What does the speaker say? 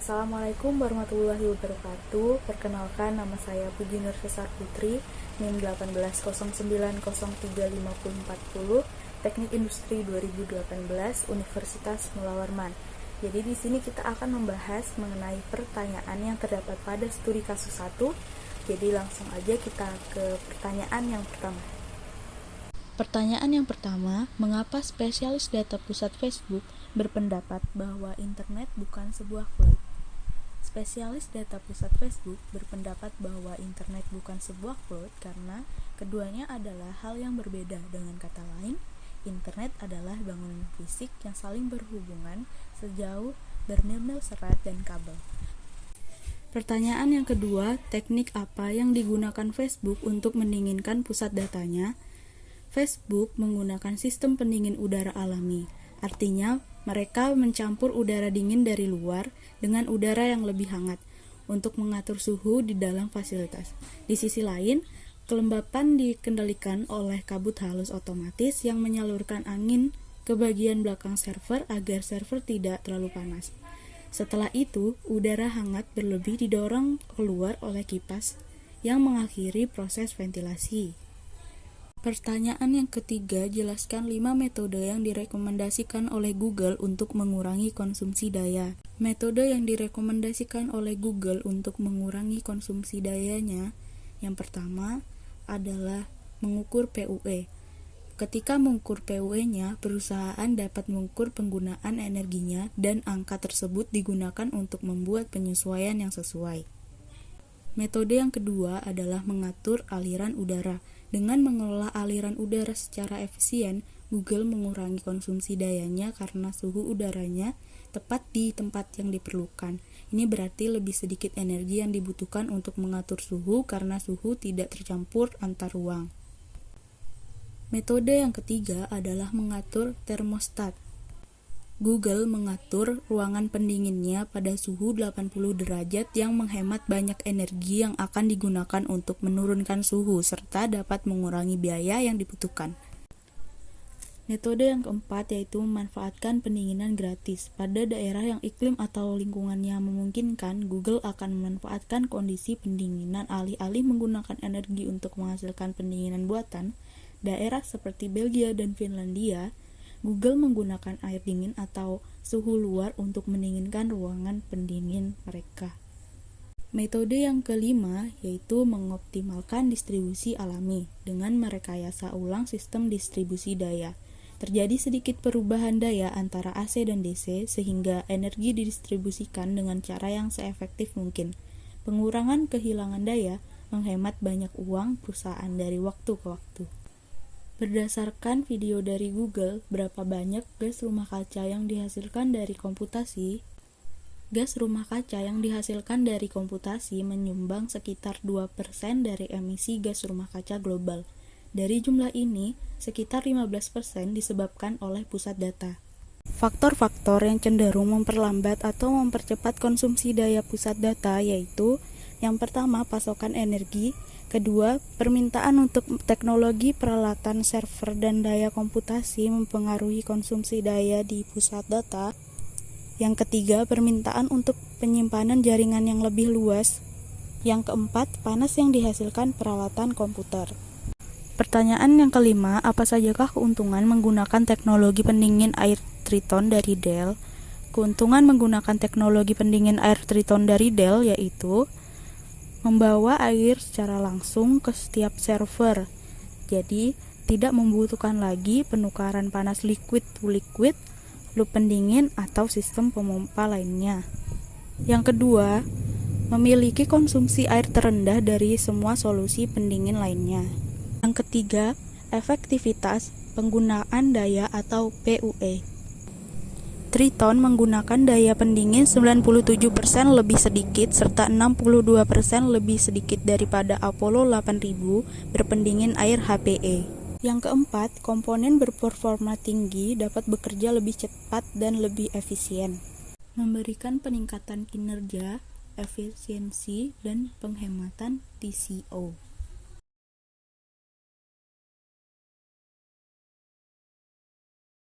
Assalamualaikum warahmatullahi wabarakatuh. Perkenalkan, nama saya Puji Nursesar Putri, NIM 1809035040, Teknik Industri 2018, Universitas Mula Warman. Jadi di sini kita akan membahas mengenai pertanyaan yang terdapat pada studi kasus 1. Jadi langsung aja kita ke pertanyaan yang pertama. Pertanyaan yang pertama, mengapa spesialis data pusat Facebook berpendapat bahwa internet bukan sebuah cloud? Spesialis data pusat Facebook berpendapat bahwa internet bukan sebuah cloud karena keduanya adalah hal yang berbeda. Dengan kata lain, internet adalah bangunan fisik yang saling berhubungan sejauh bermil-mil serat dan kabel. Pertanyaan yang kedua, teknik apa yang digunakan Facebook untuk mendinginkan pusat datanya? Facebook menggunakan sistem pendingin udara alami. Artinya, mereka mencampur udara dingin dari luar dengan udara yang lebih hangat untuk mengatur suhu di dalam fasilitas. Di sisi lain, kelembapan dikendalikan oleh kabut halus otomatis yang menyalurkan angin ke bagian belakang server agar server tidak terlalu panas. Setelah itu, udara hangat berlebih didorong keluar oleh kipas yang mengakhiri proses ventilasi. Pertanyaan yang ketiga, jelaskan 5 metode yang direkomendasikan oleh Google untuk mengurangi konsumsi daya. Metode yang direkomendasikan oleh Google untuk mengurangi konsumsi dayanya, yang pertama adalah mengukur PUE. Ketika mengukur PUE-nya, perusahaan dapat mengukur penggunaan energinya dan angka tersebut digunakan untuk membuat penyesuaian yang sesuai. Metode yang kedua adalah mengatur aliran udara. Dengan mengelola aliran udara secara efisien, Google mengurangi konsumsi dayanya karena suhu udaranya tepat di tempat yang diperlukan. Ini berarti lebih sedikit energi yang dibutuhkan untuk mengatur suhu karena suhu tidak tercampur antar ruang. Metode yang ketiga adalah mengatur termostat. Google mengatur ruangan pendinginnya pada suhu 80 derajat yang menghemat banyak energi yang akan digunakan untuk menurunkan suhu serta dapat mengurangi biaya yang dibutuhkan. Metode yang keempat yaitu memanfaatkan pendinginan gratis. Pada daerah yang iklim atau lingkungannya memungkinkan, Google akan memanfaatkan kondisi pendinginan alih-alih menggunakan energi untuk menghasilkan pendinginan buatan. Daerah seperti Belgia dan Finlandia, Google menggunakan air dingin atau suhu luar untuk mendinginkan ruangan pendingin mereka. Metode yang kelima yaitu mengoptimalkan distribusi alami dengan merekayasa ulang sistem distribusi daya. Terjadi sedikit perubahan daya antara AC dan DC sehingga energi didistribusikan dengan cara yang seefektif mungkin. Pengurangan kehilangan daya menghemat banyak uang perusahaan dari waktu ke waktu. Berdasarkan video dari Google, berapa banyak gas rumah kaca yang dihasilkan dari komputasi? Gas rumah kaca yang dihasilkan dari komputasi menyumbang sekitar 2% dari emisi gas rumah kaca global. Dari jumlah ini, sekitar 15% disebabkan oleh pusat data. Faktor-faktor yang cenderung memperlambat atau mempercepat konsumsi daya pusat data yaitu yang pertama, pasokan energi. Kedua, permintaan untuk teknologi peralatan server dan daya komputasi mempengaruhi konsumsi daya di pusat data. Yang ketiga, permintaan untuk penyimpanan jaringan yang lebih luas. Yang keempat, panas yang dihasilkan peralatan komputer. Pertanyaan yang kelima, apa sajakah keuntungan menggunakan teknologi pendingin air Triton dari Dell? Keuntungan menggunakan teknologi pendingin air Triton dari Dell yaitu membawa air secara langsung ke setiap server. Jadi, tidak membutuhkan lagi penukaran panas liquid to liquid, loop pendingin, atau sistem pemompa lainnya. Yang kedua, memiliki konsumsi air terendah dari semua solusi pendingin lainnya. Yang ketiga, efektivitas penggunaan daya atau PUE. Triton menggunakan daya pendingin 97% lebih sedikit serta 62% lebih sedikit daripada Apollo 8000 berpendingin air HPE. Yang keempat, komponen berperforma tinggi dapat bekerja lebih cepat dan lebih efisien, memberikan peningkatan kinerja, efisiensi, dan penghematan TCO.